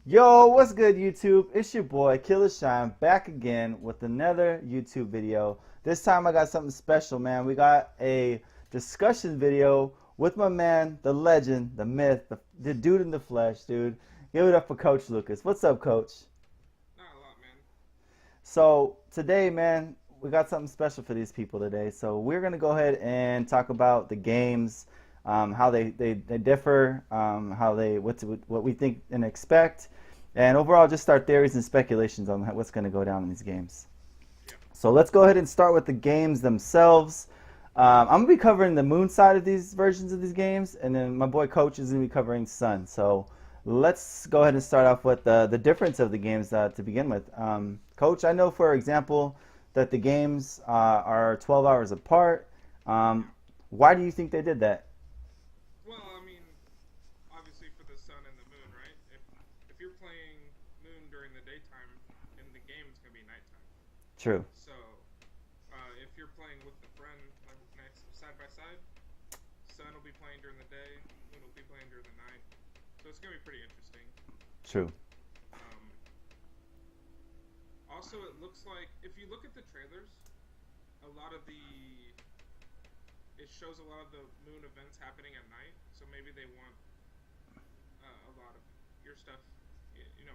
Yo, what's good, YouTube? It's your boy Killashyne back again with another YouTube video. This time I got something special, man. We got a discussion video with my man, the legend, the myth, the dude in the flesh, dude. Give it up for Coach Lucas. What's up, Coach? Not a lot, man. So today, man, we got something special for these people today. So we're gonna go ahead and talk about the games, how they differ, how they what we think and expect, and overall just start theories and speculations on what's gonna go down in these games. Yeah. So let's go ahead and start with the games themselves. I'm gonna be covering the moon side of these versions of these games, and then my boy Coach is gonna be covering sun. So let's go ahead and start off with the difference of the games to begin with. Coach, I know, for example, that the games are 12 hours apart. Yeah. Why do you think they did that? Well, I mean, obviously for the sun and the moon, right? If you're playing moon during the daytime, in the game it's gonna be nighttime. True. So, if you're playing with the friend like next side by side, sun will be playing during the day, moon will be playing during the night. So it's gonna be pretty interesting. True. Um, Also, it looks like if you look at the trailers, a lot of the it shows a lot of the moon events happening at night. So maybe they want a lot of your stuff.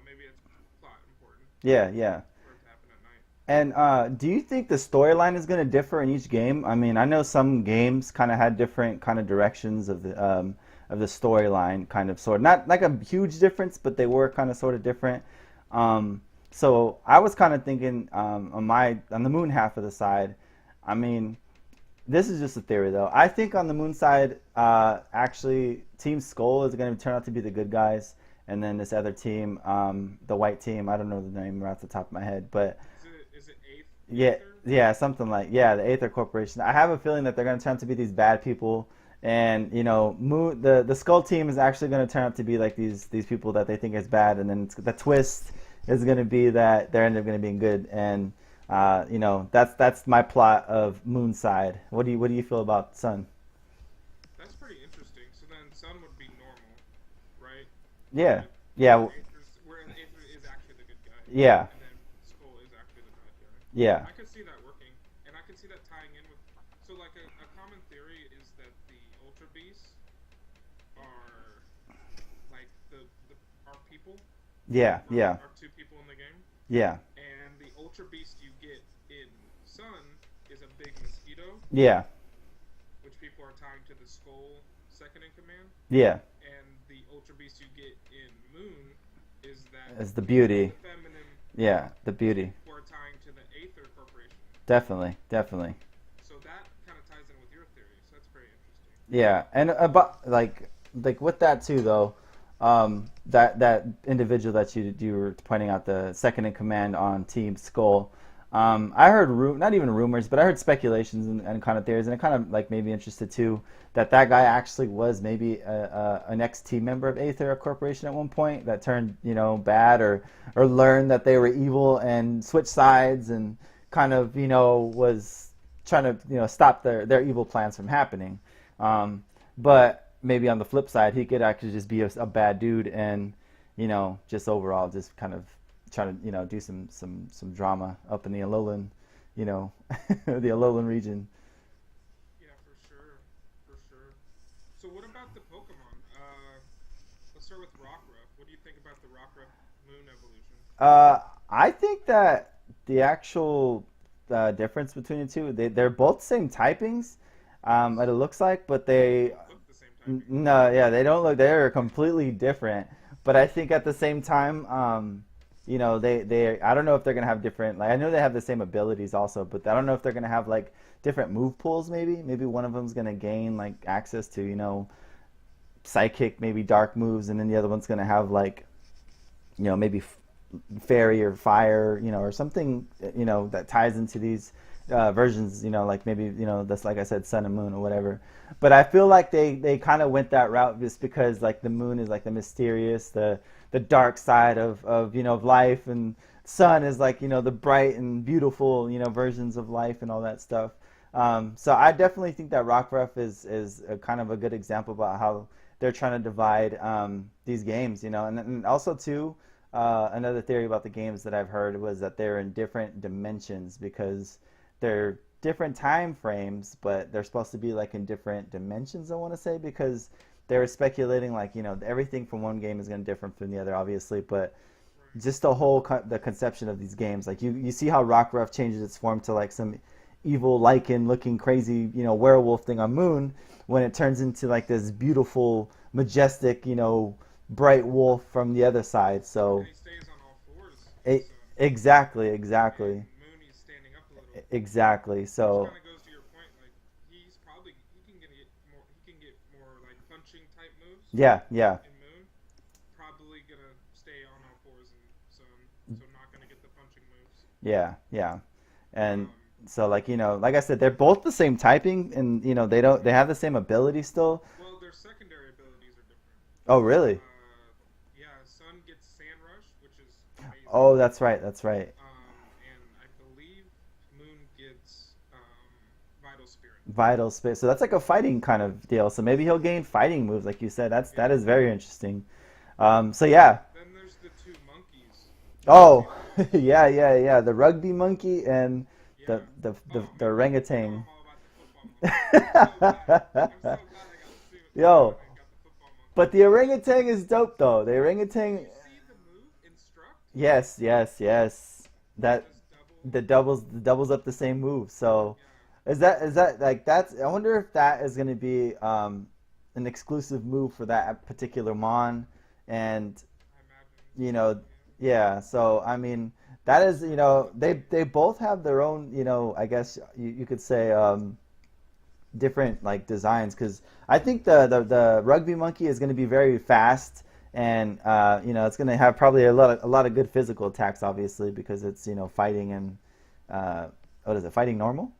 Maybe it's plot important Yeah, yeah. for it to happen at night. And do you think the storyline is going to differ in each game? I mean, I know some games kind of had different kind of directions of the storyline, kind of sort. Not like a huge difference, but they were kind of sort of different. So I was kind of thinking on the moon half of the side. I mean, this is just a theory though. I think on the moon side, actually, Team Skull is going to turn out to be the good guys, and then this other team, the white team. I don't know the name right off the top of my head, but Is it eighth yeah, Aether? yeah, something like the Aether Corporation. I have a feeling that they're going to turn out to be these bad people, and the Skull team is actually going to turn out to be like these people that they think is bad, and then the twist is going to be that they're end up going to be good, and that's my plot of Moonside. What do you feel about Sun? That's pretty interesting. So then sun would be normal, right? Yeah, Where yeah, Aether is actually the good guy, yeah, and then Skull is actually the bad guy. yeah, I could see that working, and I could see that tying in with. So, like a common theory is that the Ultra Beasts are like the are people, yeah, yeah, are two people in the game, yeah, and the Ultra Beast you get in Sun is a big mosquito, yeah, which people are tying to the Skull second in command, yeah. and the Ultra Beast you get in Moon is that As the beautiful, beauty. feminine, Yeah, the which beauty. people are tying to the Aether Corporation. Definitely, definitely. So that kind of ties in with your theory. So that's pretty interesting. Yeah, and about like with that too though, that individual that you were pointing out, the second in command on Team Skull. I heard not even rumors, but I heard speculations and kind of theories, and it kind of like made me interested too. That guy actually was maybe an ex-team member of Aether Corporation at one point that turned bad, or learned that they were evil and switched sides, and kind of was trying to stop their evil plans from happening. But maybe on the flip side, he could actually just be a bad dude, and just overall just kind of trying to do some drama up in the Alolan, the Alolan region. Yeah, for sure, for sure. So what about the Pokemon? Let's start with Rockruff. What do you think about the Rockruff Moon evolution? I think that the actual difference between the two, they're both same typings, what it looks like, but They they don't look the same typing. no, yeah, they don't look. They're completely different. But I think at the same time, they I don't know if they're gonna have different. Like I know they have the same abilities also, but I don't know if they're gonna have like different move pools. Maybe one of them's gonna gain like access to psychic, maybe dark moves, and then the other one's gonna have like maybe fairy or fire, or something, that ties into these versions, like maybe, that's like I said, sun and moon or whatever. But I feel like they kind of went that route just because like the moon is like the mysterious, the dark side of life, and sun is like, the bright and beautiful, versions of life and all that stuff. So I definitely think that Rockruff is a kind of a good example about how they're trying to divide these games, and also too, another theory about the games that I've heard was that they're in different dimensions because they're different time frames, but they're supposed to be like in different dimensions. I want to say because they were speculating like everything from one game is going to differ from the other, obviously, but Right. just the whole the conception of these games, like you see how Rockruff changes its form to like some evil lichen looking crazy werewolf thing on Moon when it turns into like this beautiful majestic bright wolf from the other side. And So he stays on all fours in it, Sun. exactly, And exactly, Mooney's standing up a little, exactly. which So kind of goes to your point. Like he can get more like punching type moves yeah, yeah, in Moon. Probably gonna stay on all fours in Sun, so not gonna get the punching moves. yeah, yeah. And Um, so like like I said, they're both the same typing, and they have the same ability still. well, their secondary abilities are different. Oh really? Uh, yeah, Sun gets Sand Rush, which is amazing. Oh, that's right, that's right. And I believe Moon gets Vital Spirit. Vital space. So that's like a fighting kind of deal. So maybe he'll gain fighting moves, like you said. That Yeah. is very interesting. So yeah. Then there's the two monkeys. Have you Oh, seen those? yeah, yeah, yeah. The rugby monkey and the Yeah. the the, Oh the man, now orangutan. I'm all about the football monkeys. I'm so glad. I'm so glad I got to see what they're Yo, doing and got the football but monkeys. the orangutan is dope though. The Did orangutan. you see the move instruct? Yes, yes, yes. Where it That does double. the doubles up the same move. So Yeah, is that like that's? I wonder if that is going to be an exclusive move for that particular mon, and I imagine you so. know, Yeah. yeah. So I mean, that is they both have their own I guess you could say different like designs because I think the rugby monkey is going to be very fast and it's going to have probably a lot of good physical attacks obviously because it's fighting and what is it, fighting normal,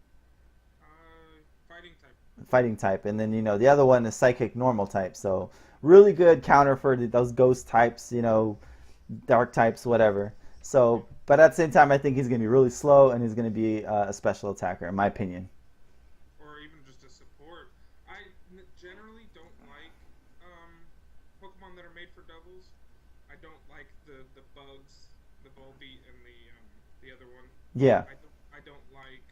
Fighting type. fighting type, and then the other one is psychic normal type, so really good counter for those ghost types, dark types, whatever. So Right. but at the same time I think he's going to be really slow and he's going to be a special attacker in my opinion. Or even just a support. Generally don't like Pokemon that are made for doubles. I don't like the bugs, the Volbeat and the other one. Yeah, I don't like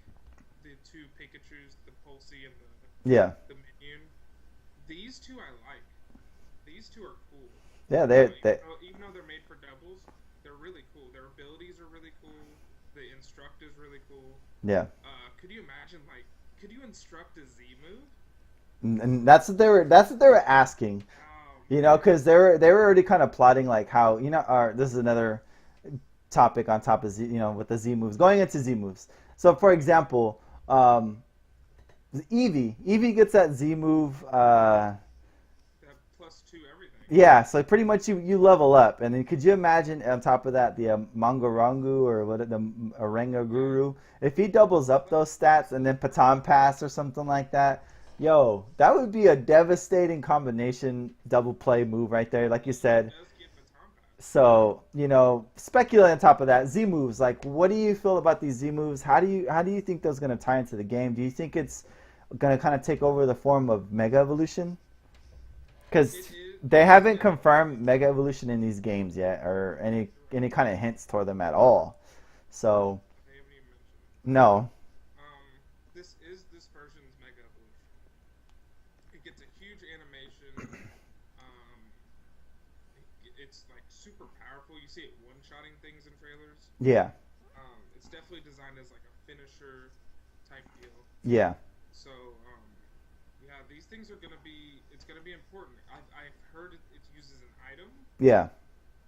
the two Pikachu's, the Pulsey and yeah, the Minion. These two I like. These two are cool. yeah, they Even though they're made for doubles, they're really cool. Their abilities are really cool. The instruct is really cool. yeah. Could you imagine could you instruct a Z move? And that's what they were asking, Oh man. because they were already kind of plotting like how this is another topic on top of Z, with the Z moves, going into Z moves. So for example, Eevee gets that Z move. That plus two everything. Yeah, so pretty much you level up, and then could you imagine on top of that the Mangarangu or the Yeah. Orangaguru? If he doubles up Let, those stats and then Patan Pass or something like that, yo, that would be a devastating combination double play move right there, like you he said. does get Baton Pass. So speculate on top of that Z moves. Like, what do you feel about these Z moves? How do you think those going to tie into the game? Do you think it's going to kind of take over the form of Mega Evolution? It Because is. they It is haven't gonna. confirmed Mega Evolution in these games yet, or any True. any kind of hints toward them at all. So They haven't even mentioned it. no, This is this version's Mega Evolution. It gets a huge animation. Um, it's like super powerful. You see it one-shotting things in trailers. yeah, It's definitely designed as like a finisher type deal. yeah, So, yeah, these things are gonna be. It's gonna be important. I've heard it's used as an item, yeah,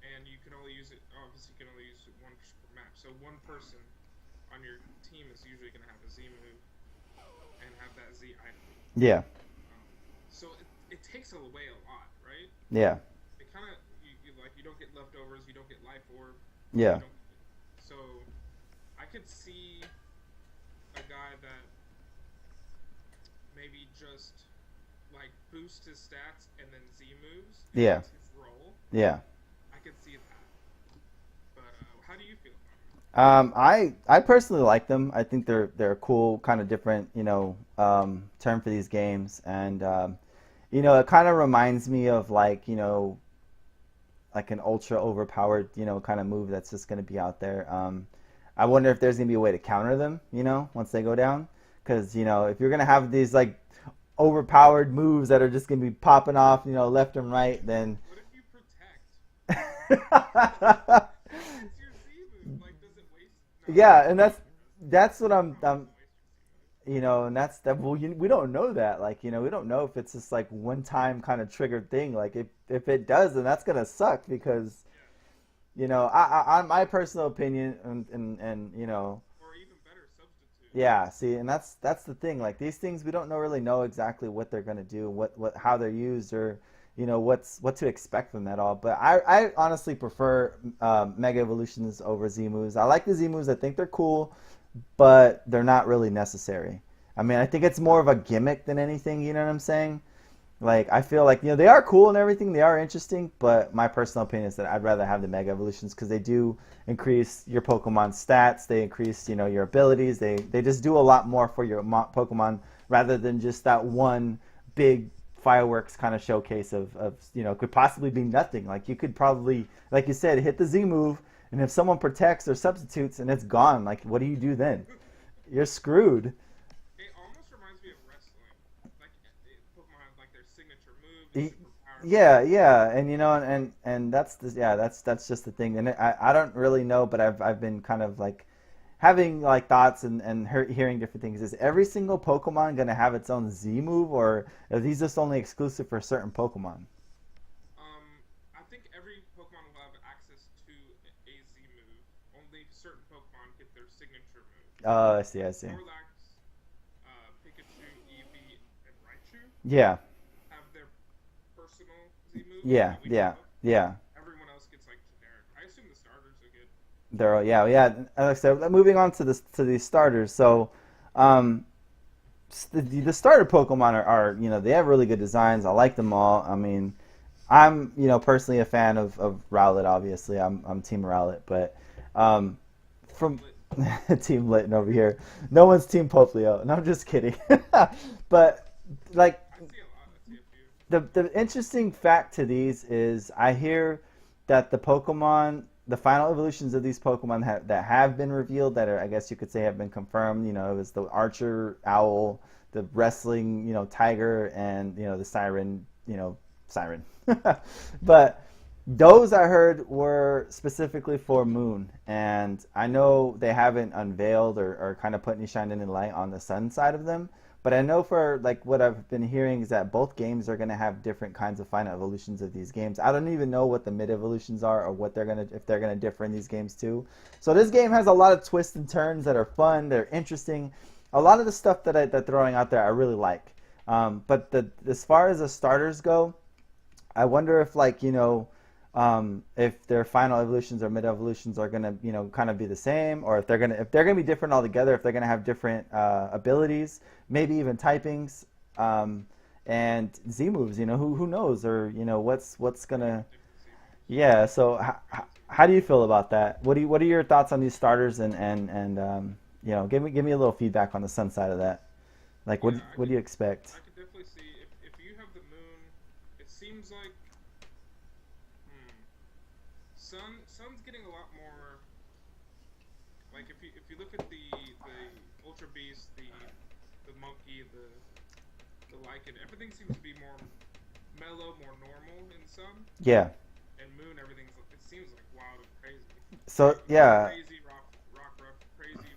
and you can only use it. Obviously, you can only use it once per map. So one person on your team is usually gonna have a Z move and have that Z item. yeah, So it takes away a lot, right? yeah, It kind of you don't get leftovers, you don't get life orb, you yeah, don't. So I could see a guy that maybe just like boost his stats and then Z moves, and yeah, that's his role. yeah. I could see that. But how do you feel about it? I personally like them. I think they're a cool, kind of different, term for these games, and it kind of reminds me of like like an ultra overpowered, kind of move that's just going to be out there. I wonder if there's going to be a way to counter them, once they go down. Because, if you're going to have these like overpowered moves that are just going to be popping off, left and right, then What if you protect? It's your Z move. Like, does it waste? No, yeah, and it that's what I'm, probably doesn't waste your Z move. and that's that. Well, we don't know that. Like, we don't know if it's just like one time kind of triggered thing. Like, if it does, then that's gonna suck because Yeah. on my personal opinion, and Or even better, substitute. yeah. See, and that's the thing. Like these things, we don't really know exactly what they're gonna do, what how they're used, or what to expect from that all. But I honestly prefer Mega Evolutions over Z moves. I like the Z moves. I think they're cool, but they're not really necessary. I mean, I think it's more of a gimmick than anything. You know what I'm saying? Like I feel like they are cool and everything, they are interesting, but my personal opinion is that I'd rather have the Mega Evolutions because they do increase your Pokemon stats, they increase your abilities, they just do a lot more for your Pokemon rather than just that one big fireworks kind of showcase of could possibly be nothing. Like you could probably, like you said, hit the Z move, and if someone protects or substitutes and it's gone, like what do you do then? You're screwed. It almost reminds me of wrestling. Like Pokemon have like their signature move. It's Y- super Yeah, powerful. yeah, and that's that's just the thing, and I don't really know, but I've been kind of like having like thoughts and hearing different things. Is every single Pokemon gonna have its own Z move, or are these just only exclusive for certain Pokemon? I think every Pokemon will have access to a Z move. Only certain Pokemon get their signature move. Oh, I Like see, I see. Snorlax, Pikachu, Eevee, and Raichu Yeah, have their personal Z moves yeah, that we know yeah, of. yeah. Everyone else gets like generic. I assume the starters are good. They're all, yeah, yeah. Like I said, moving on to these starters. So, um, the starter Pokemon are they have really good designs. I like them all. I mean, I'm personally a fan of Rowlet. Obviously, I'm Team Rowlet, but um, Team from Lit. Team Litton over here, no one's Team Poplio. No, I'm just kidding. But like I see a lot. I see a few. the interesting fact to these is I hear that the final evolutions of these Pokemon that have been revealed, that are, I guess you could say, have been confirmed. It was the Archer Owl, the Wrestling, Tiger, and the Siren, Siren. But those I heard were specifically for Moon, and I know they haven't unveiled or kind of put any shine any light on the Sun side of them. But I know for like what I've been hearing is that both games are going to have different kinds of final evolutions of these games. I don't even know what the mid evolutions are or what if they're gonna differ in these games too. So this game has a lot of twists and turns that are fun, they're interesting. A lot of the stuff that they're throwing out there I really like. But as far as the starters go, I wonder if if their final evolutions or mid evolutions are gonna kind of be the same, or if they're gonna be different altogether, if they're gonna have different abilities, maybe even typings, and Z moves. Who knows, or what's Yeah, gonna different Z moves. yeah. So Crazy. how do you feel about that? What are your thoughts on these starters, and give me a little feedback on the Sun side of that. Like Yeah, what do you expect? I could definitely see if you have the moon. It seems like hmm, Sun's getting a lot more. Like if you look at the Ultra Beast, the monkey, the lichen, everything seems to be more mellow, more normal in Sun. Yeah. And Moon, it seems like wild and crazy. So yeah, Crazy rock rough, crazy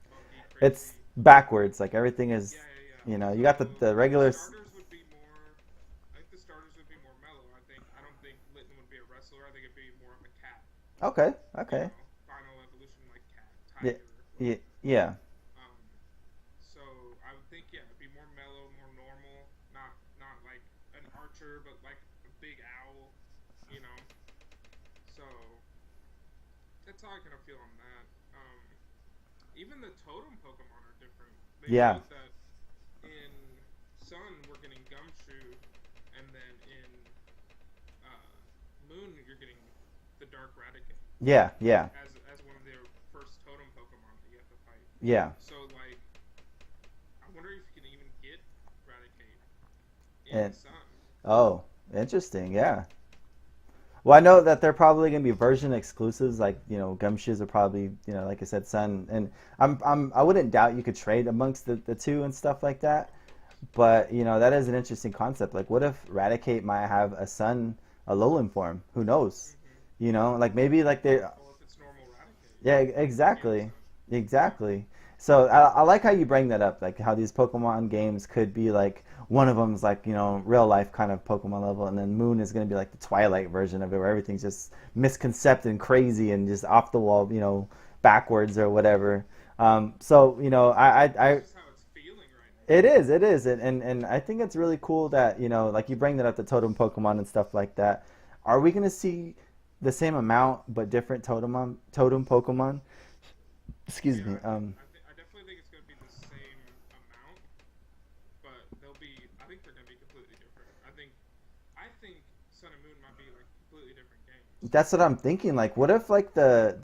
monkey, it's crazy. backwards. Like everything is, Yeah, yeah, yeah. you So got the the regular. starters would be more. I think the starters would be more mellow. I don't think Litten would be a wrestler. I think it'd be more of a cat. Okay, okay. Final evolution like cat, Yeah, tiger, or yeah, yeah, um. So I would think yeah, it'd be more mellow, more normal. Not like an archer, but like a big owl. You know. So that's how I kind of feel on that. Even the totem Pokemon are different. They yeah, showed that in Sun we're getting Gumshoe, and then in uh, Moon you're getting the Dark Raticate yeah, yeah, as one of their first totem Pokemon that you have to fight. yeah. So like, I wonder if you can even get Raticate in And Sun. oh, interesting. Yeah. Well, I know that they're probably going to be version exclusives, like gumshoes are probably like I said, Sun, and I wouldn't doubt you could trade amongst the two and stuff like that. But that is an interesting concept. Like, what if Raticate might have a Sun, a Alolan form? Who knows? Mm-hmm. Like maybe like they, Well, if it's normal Raticate, yeah, could be exactly, understood. exactly. So I like how you bring that up, like how these Pokemon games could be like one of them's like real life kind of Pokemon level, and then Moon is going to be like the Twilight version of it, where everything's just misconcept and crazy and just off the wall, backwards or whatever. So That's just how it's feeling right now. it is, and I think it's really cool that like you bring that up, the totem Pokemon and stuff like that. Are we going to see the same amount but different totem Pokemon? Excuse Yeah, me. I definitely think it's going to be the same amount, but they'll be. I think they're going to be completely different. I think Sun and Moon might be like completely different games. That's what I'm thinking. Like, what if like the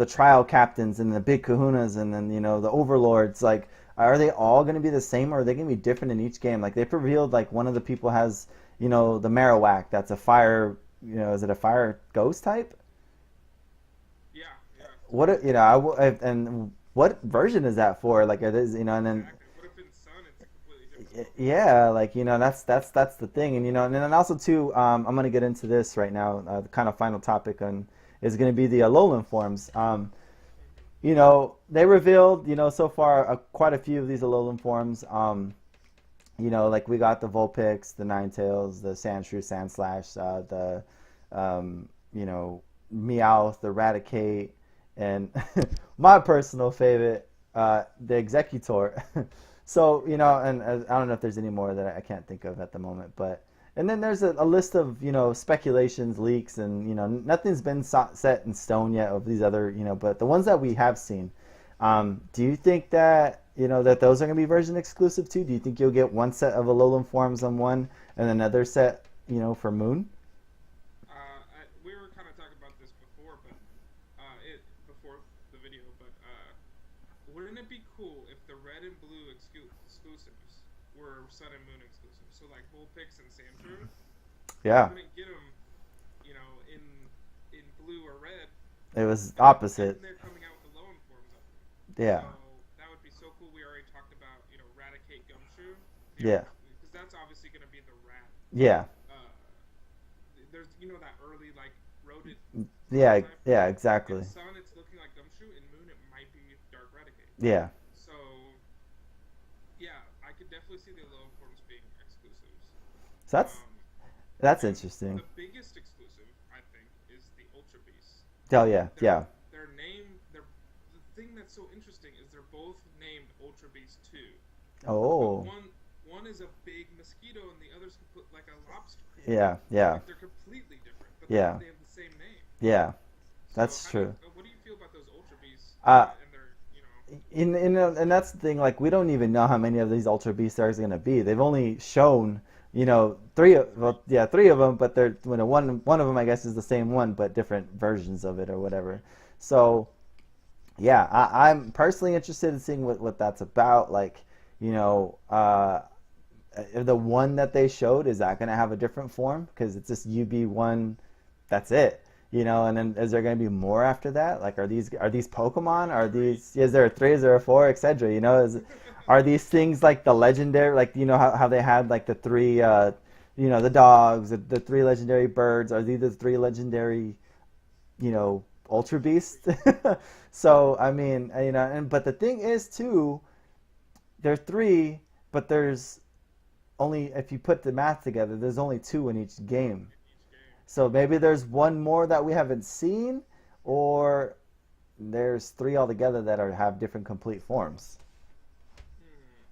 trial captains and the big Kahunas and then the overlords, like, are they all going to be the same, or are they going to be different in each game? Like, they've revealed like one of the people has the Marowak, that's a fire. Is it a fire ghost type? Yeah, yeah, What and what version is that for? Like, it is and then exactly. What if in Sun it's a completely different Pokemon? yeah, like that's the thing, and then also too, I'm gonna get into this right now. The kind of final topic on is gonna be the Alolan forms. Mm-hmm. They revealed so far quite a few of these Alolan forms. Like we got the Vulpix, the Ninetales, the Sandshrew, Sandslash, the Meowth, the Raticate, and my personal favorite, the Executor. So and I don't know if there's any more that I can't think of at the moment, but and then there's a list of speculations, leaks, and nothing's been set in stone yet of these other but the ones that we have seen. Do you think that that those are going to be version exclusive too? Do you think you'll get one set of Alolan forms on one and another set for Moon? We were kind of talking about this before, but it before the video. But wouldn't it be cool if the red and blue exclusives were Sun and Moon exclusives? So like Vulpix and Sandshrew, you Yeah, couldn't get them, in blue or red, it was and opposite. they're coming out with the Alolan forms of them. Yeah, So that would be so cool. We already talked about Raticate Gumshoe, yeah, because that's obviously going to be the rat. yeah, Uh, there's that early like rodent yeah, prototype. yeah, In exactly. Sun, it's looking like Gumshoe. In Moon, it might be Dark Raticate. Yeah, So yeah, I could definitely see the low forms being exclusives. so Um, that's and interesting. the biggest exclusive, I think, is the Ultra Beast. Oh yeah, Their yeah. their name, their the thing that's so interesting is they're both named Ultra Beast 2, but Oh one is a big mosquito and the other's like a lobster. yeah, yeah, Like they're completely different, but yeah, they have the same name. yeah. So That's how do you true. what do you feel about those Ultra Beasts Uh, and their and that's the thing. Like we don't even know how many of these Ultra Beasts there's going to be. They've only shown three of three? yeah, three of them, but they're one of them I guess is the same one but different versions of it or whatever. So yeah, I'm personally interested in seeing what that's about. Like the one that they showed, is that going to have a different form because it's just UB1, that's it. And then is there going to be more after that? Like, are these Pokemon? Are Three. these, is there a three? Is there a four, etc.? Are these things like the legendary? Like, how they had like the three, the dogs, the three legendary birds. Are these the three legendary, Ultra Beasts? So I mean, and but the thing is too, there's three, but there's only, if you put the math together, there's only two in each game. In each game. So maybe there's one more that we haven't seen, or there's three altogether that have different complete forms. Hmm,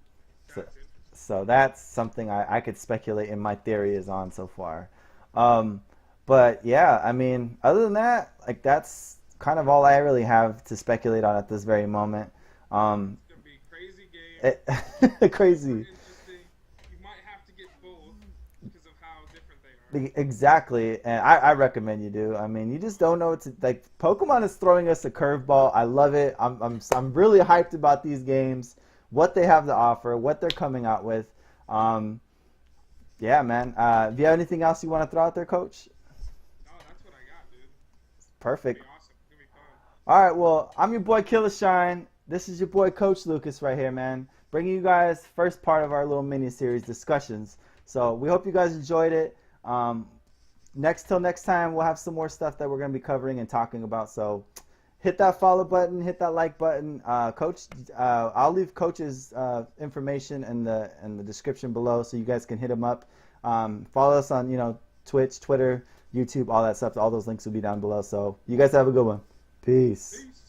So, that's interesting. so that's something I could speculate in my theory is on so far. Um, but yeah, I mean, other than that, like that's kind of all I really have to speculate on at this very moment. Um, It's gonna be a crazy game, it, super crazy. interesting. You might have to get both because of how different they are. Exactly, and I recommend you do. I mean, you just don't know what to like. Pokemon is throwing us a curveball. I love it. I'm really hyped about these games, what they have to offer, what they're coming out with. Yeah, man. Do you have anything else you want to throw out there, Coach? It's gonna Perfect. be awesome. It's gonna be fun. All right, well, I'm your boy Killashyne. This is your boy Coach Lucas right here, man. Bringing you guys first part of our little mini series discussions. So we hope you guys enjoyed it. Um, next time, we'll have some more stuff that we're going to be covering and talking about. So hit that follow button, hit that like button. Coach, I'll leave Coach's information in the description below, so you guys can hit him up. Follow us on Twitch, Twitter, YouTube, all that stuff. All those links will be down below. So you guys have a good one. Peace. Peace.